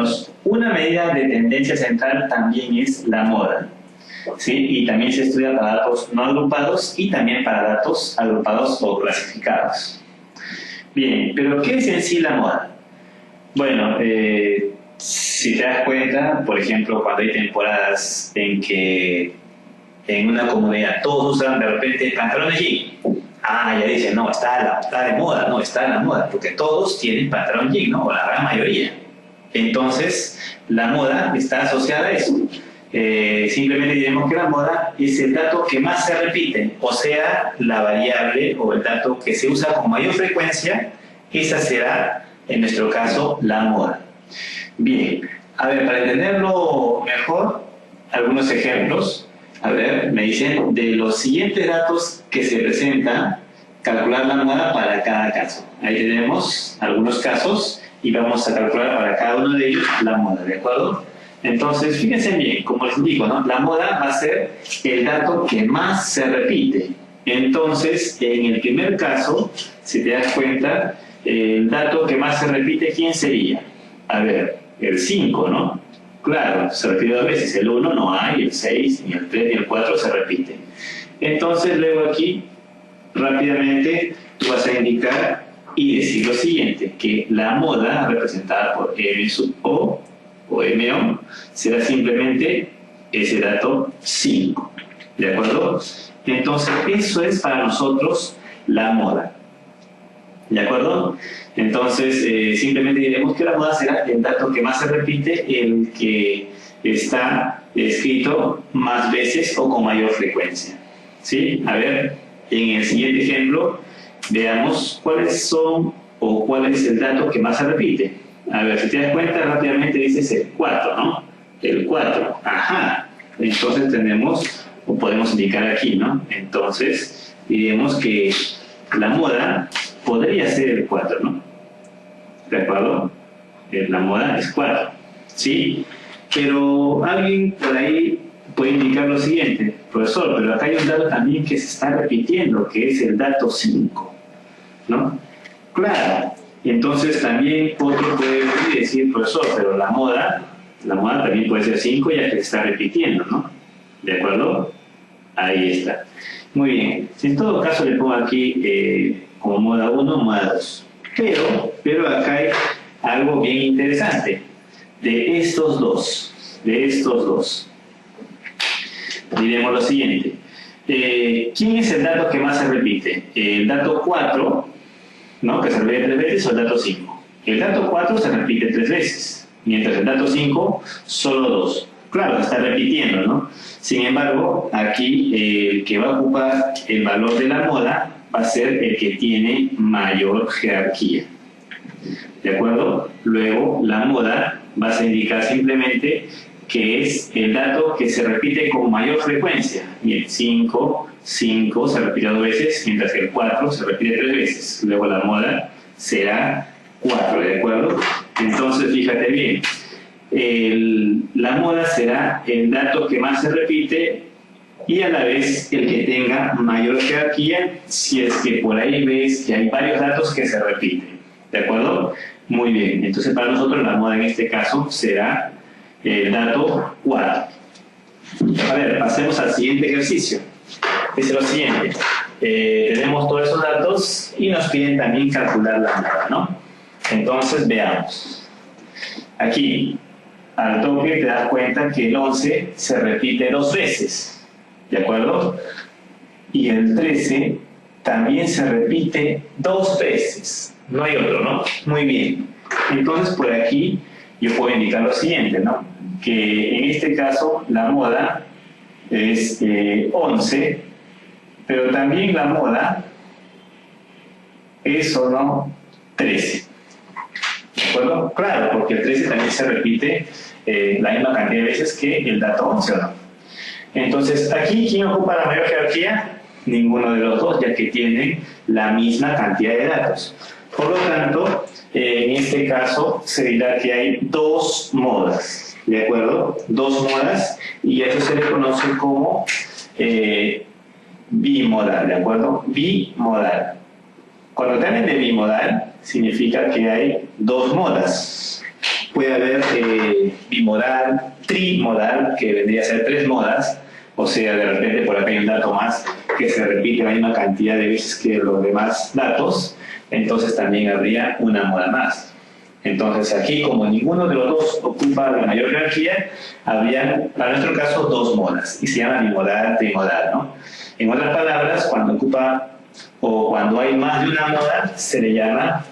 menos una medida de tendencia central también es la moda, ¿sí? Y también se estudia para datos no agrupados y también para datos agrupados o clasificados. Bien, pero ¿qué es en sí la moda? Bueno, si te das cuenta, por ejemplo, cuando hay temporadas en que en una comunidad todos usan de repente pantalones jean, ya dicen, no, está de moda, no, está en la moda, porque todos tienen pantalón jean, ¿no? O la gran mayoría. Entonces, la moda está asociada a eso. Simplemente diremos que la moda es el dato que más se repite, o sea, la variable o el dato que se usa con mayor frecuencia, esa será, en nuestro caso, la moda. Bien, a ver, para entenderlo mejor, algunos ejemplos. A ver, me dicen, de los siguientes datos que se presentan, calcular la moda para cada caso. Ahí tenemos algunos casos y vamos a calcular para cada uno de ellos la moda, ¿de acuerdo? Entonces, fíjense bien, como les digo, ¿no? La moda va a ser el dato que más se repite. Entonces, en el primer caso, si te das cuenta, el dato que más se repite, ¿quién sería? A ver, el 5, ¿no? Claro, se repite dos veces, el 1 no hay, el 6, ni el 3, ni el 4 se repite. Entonces, luego aquí, rápidamente, tú vas a indicar y decir lo siguiente, que la moda representada por M sub O MO será simplemente ese dato 5, ¿de acuerdo? Entonces, eso es para nosotros la moda, ¿de acuerdo? Entonces, simplemente diremos que la moda será el dato que más se repite, el que está escrito más veces o con mayor frecuencia, ¿sí? A ver, en el siguiente ejemplo, veamos cuáles son o cuál es el dato que más se repite. A ver, si te das cuenta, rápidamente dices el 4, ¿no? El 4, ajá. Entonces tenemos, o podemos indicar aquí, ¿no? Entonces, diremos que la moda podría ser el 4, ¿no? ¿De acuerdo? La moda es 4, ¿sí? Pero alguien por ahí puede indicar lo siguiente, profesor, pero acá hay un dato también que se está repitiendo, que es el dato 5, ¿no? Claro, entonces también otro puede decir, profesor, pero la moda también puede ser 5 ya que se está repitiendo, ¿no? ¿De acuerdo? Ahí está. Muy bien, en todo caso le pongo aquí como moda 1, moda 2. Pero acá hay algo bien interesante. De estos dos, diremos lo siguiente. ¿Quién es el dato que más se repite? ¿El dato 4, ¿no? Que se repite 3 veces, o el dato 5? El dato 4 se repite 3 veces, mientras el dato 5 solo 2. Claro, se está repitiendo, ¿no? Sin embargo, aquí el que va a ocupar el valor de la moda va a ser el que tiene mayor jerarquía, ¿de acuerdo? Luego, la moda vas a indicar simplemente que es el dato que se repite con mayor frecuencia. Y el 5 se repite 2 veces, mientras que el 4 se repite 3 veces. Luego la moda será 4, ¿de acuerdo? Entonces, fíjate bien, la moda será el dato que más se repite y a la vez el que tenga mayor jerarquía, si es que por ahí ves que hay varios datos que se repiten, ¿de acuerdo? Muy bien, entonces para nosotros la moda en este caso será el dato 4. A ver, pasemos al siguiente ejercicio. Dice lo siguiente, tenemos todos esos datos y nos piden también calcular la moda, ¿no? Entonces veamos. Aquí, al toque te das cuenta que el 11 se repite 2 veces, ¿de acuerdo? Y el 13 también se repite 2 veces. No hay otro, ¿no? Muy bien. Entonces, por aquí yo puedo indicar lo siguiente, ¿no? Que en este caso la moda es 11, pero también la moda es solo 13. ¿De acuerdo? Claro, porque el 13 también se repite la misma cantidad de veces que el dato 11, ¿o no? Entonces, aquí, ¿quién ocupa la mayor jerarquía? Ninguno de los dos, ya que tienen la misma cantidad de datos. Por lo tanto, en este caso, se dirá que hay 2 modas, ¿de acuerdo? 2 modas, y eso se le conoce como bimodal, ¿de acuerdo? Bimodal. Cuando te hablan de bimodal, significa que hay 2 modas. puede haber bimodal, trimodal, que vendría a ser 3 modas, o sea, de repente por acá hay un dato más que se repite la misma cantidad de veces que los demás datos, entonces también habría una moda más. Entonces aquí, como ninguno de los dos ocupa la mayor jerarquía, habrían, para nuestro caso, 2 modas, y se llama bimodal, trimodal, ¿no? En otras palabras, cuando ocupa o cuando hay más de una moda, se le llama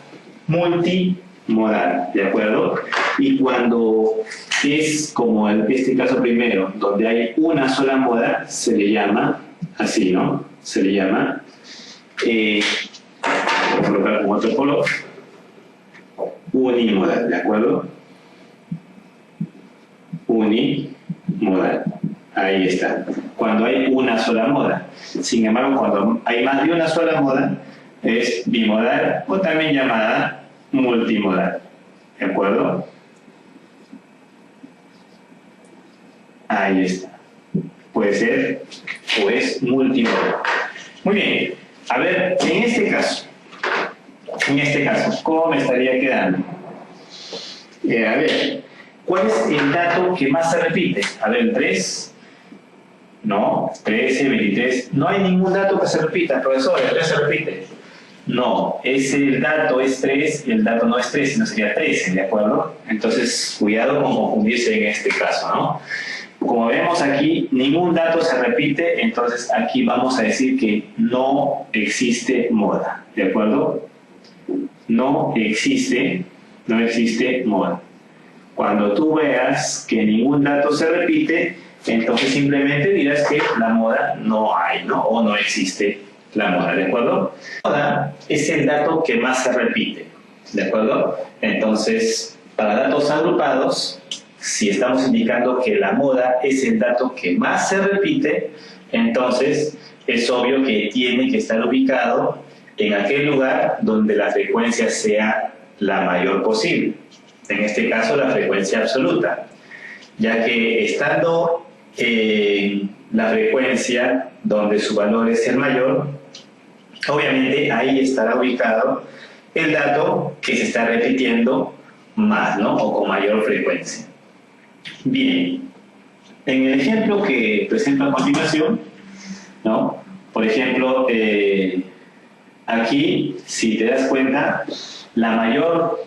multimodal, ¿de acuerdo? Y cuando es como en este caso primero, donde hay una sola moda, se le llama así, ¿no? Se le llama, voy a colocar con otro color, unimodal, ¿de acuerdo? Unimodal. Ahí está. Cuando hay una sola moda. Sin embargo, cuando hay más de una sola moda, es bimodal o también llamada multimodal. ¿De acuerdo? Ahí está. Puede ser o es multimodal. Muy bien. A ver, en este caso, ¿cómo me estaría quedando? A ver, ¿cuál es el dato que más se repite? A ver, 3, no, 13, 23, no hay ningún dato que se repita, profesor, el 3 se repite. No, el dato es 3 y el dato no es 3, sino sería 13, ¿de acuerdo? Entonces, cuidado con confundirse en este caso, ¿no? Como vemos aquí, ningún dato se repite, entonces aquí vamos a decir que no existe moda, ¿de acuerdo? No existe moda. Cuando tú veas que ningún dato se repite, entonces simplemente dirás que la moda no hay, ¿no? O no existe la moda, ¿de acuerdo? La moda es el dato que más se repite, ¿de acuerdo? Entonces, para datos agrupados, si estamos indicando que la moda es el dato que más se repite, entonces es obvio que tiene que estar ubicado en aquel lugar donde la frecuencia sea la mayor posible. En este caso, la frecuencia absoluta, ya que estando en la frecuencia donde su valor es el mayor, obviamente ahí estará ubicado el dato que se está repitiendo más, ¿no? O con mayor frecuencia. Bien, en el ejemplo que presento a continuación, ¿no? Por ejemplo, aquí, si te das cuenta, la mayor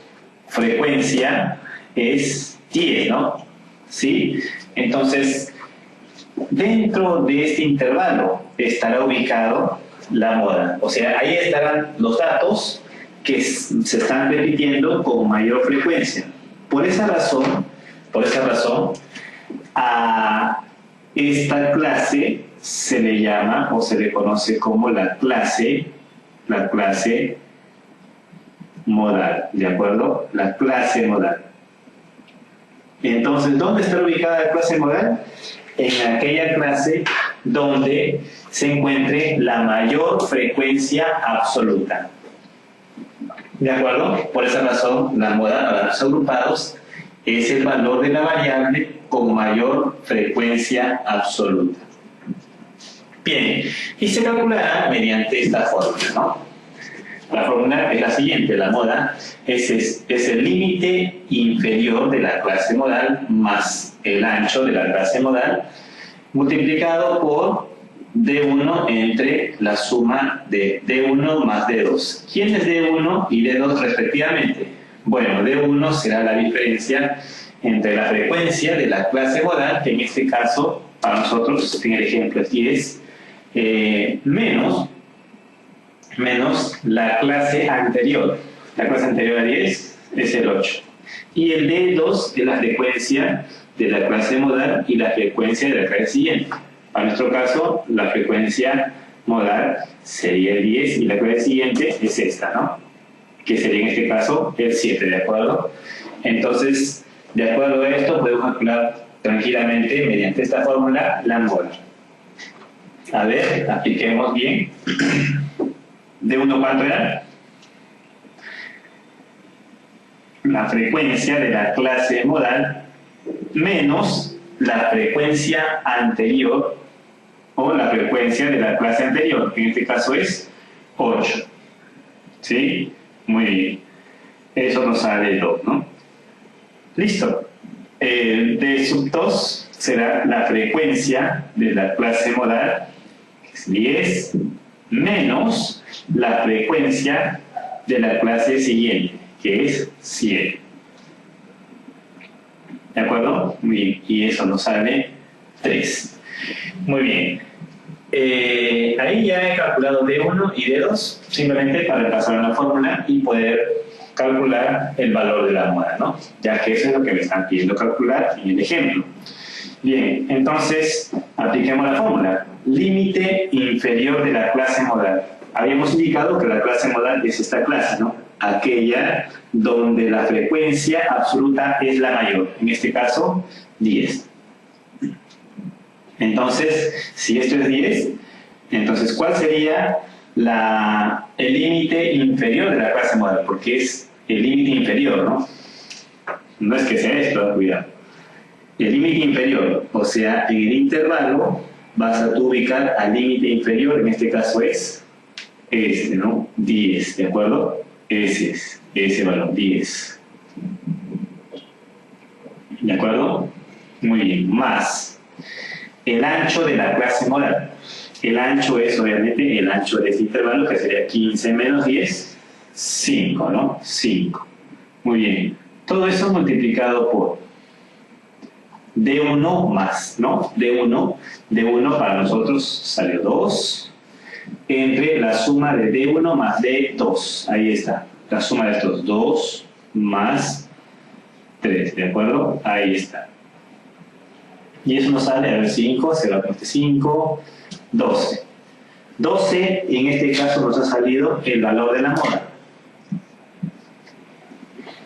frecuencia es 10, ¿no? ¿Sí? Entonces, dentro de este intervalo estará ubicado la moda. O sea, ahí estarán los datos que se están repitiendo con mayor frecuencia. Por esa razón, a esta clase se le llama o se le conoce como la clase modal, ¿de acuerdo? La clase modal. Entonces, ¿dónde está ubicada la clase modal? En aquella clase donde se encuentre la mayor frecuencia absoluta. ¿De acuerdo? Por esa razón, la moda para los agrupados es el valor de la variable con mayor frecuencia absoluta. Bien, y se calculará mediante esta fórmula, ¿no? La fórmula es la siguiente: la moda es el límite inferior de la clase modal más el ancho de la clase modal multiplicado por D1 entre la suma de D1 más D2. ¿Quién es D1 y D2 respectivamente? Bueno, D1 será la diferencia entre la frecuencia de la clase modal, que en este caso, para nosotros, en el ejemplo es 10, menos la clase anterior. La clase anterior a 10 es el 8. Y el D2 es la frecuencia de la clase modal y la frecuencia de la clase siguiente. Para nuestro caso, la frecuencia modal sería el 10 y la clase siguiente es esta, ¿no? Que sería en este caso el 7, ¿de acuerdo? Entonces, de acuerdo a esto, podemos calcular tranquilamente mediante esta fórmula la moda. A ver, apliquemos bien. ¿D1 cuánto era? La frecuencia de la clase modal menos la frecuencia anterior o la frecuencia de la clase anterior, que en este caso es 8. ¿Sí? Muy bien. Eso nos sale 2, ¿no? Listo. D sub 2 será la frecuencia de la clase modal, que es 10, menos la frecuencia de la clase siguiente, que es 100. ¿De acuerdo? Muy bien. Y eso nos sale 3. Muy bien. Ahí ya he calculado D1 y D2, simplemente para pasar a la fórmula y poder calcular el valor de la moda, ¿no? Ya que eso es lo que me están pidiendo calcular en el ejemplo. Bien, entonces apliquemos la fórmula. Límite inferior de la clase modal. Habíamos indicado que la clase modal es esta clase, ¿no? Aquella donde la frecuencia absoluta es la mayor, en este caso 10. Entonces, si esto es 10, entonces ¿cuál sería el límite inferior de la clase modal? Porque es el límite inferior, ¿no? No es que sea esto, cuidado. El límite inferior, o sea, en el intervalo vas a tú ubicar al límite inferior, en este caso es este, ¿no? 10, ¿de acuerdo? Ese es, ese valor, 10. ¿De acuerdo? Muy bien, más el ancho de la clase modal. El ancho es, obviamente, el ancho de este intervalo, que sería 15 menos 10, 5, ¿no? 5. Muy bien. Todo eso multiplicado por D1 más, ¿no? D1 para nosotros salió 2, entre la suma de D1 más D2. Ahí está. La suma de estos 2 más 3, ¿de acuerdo? Ahí está. Y eso nos sale, a ver, 5, se va por este 5, 12. 12, y en este caso nos ha salido el valor de la moda.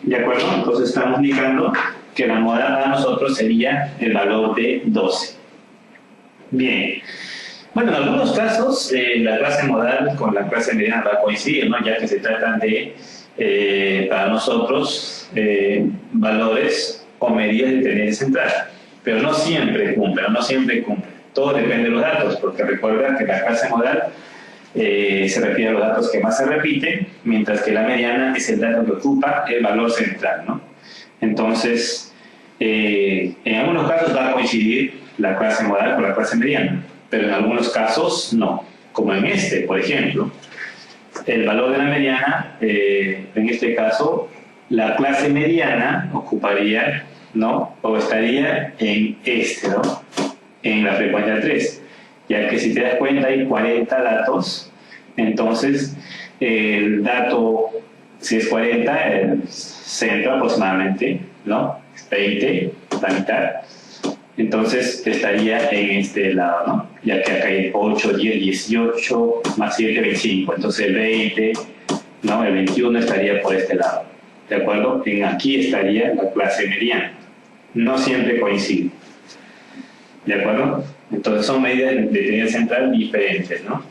¿De acuerdo? Entonces estamos indicando que la moda para nosotros sería el valor de 12. Bien. Bueno, en algunos casos la clase modal con la clase mediana va a coincidir, ¿no? Ya que se tratan de, para nosotros, valores o medidas de tendencia central. Pero no siempre cumple, no siempre cumple. Todo depende de los datos, porque recuerda que la clase modal se refiere a los datos que más se repiten, mientras que la mediana es el dato que ocupa el valor central, ¿no? Entonces, en algunos casos va a coincidir la clase modal con la clase mediana, pero en algunos casos no, como en este, por ejemplo. El valor de la mediana, en este caso, la clase mediana ocuparía, ¿no? O estaría en este, ¿no? En la frecuencia 3, ya que si te das cuenta hay 40 datos, entonces el dato, si es 40, el centro aproximadamente, ¿no? 20, la mitad, entonces estaría en este lado, ¿no? Ya que acá hay 8, 10, 18, más 7, 25, entonces el 20, ¿no? El 21 estaría por este lado, ¿de acuerdo? Aquí estaría la clase mediana. No siempre coincide. ¿De acuerdo? Entonces son medidas de tendencia central diferentes, ¿no?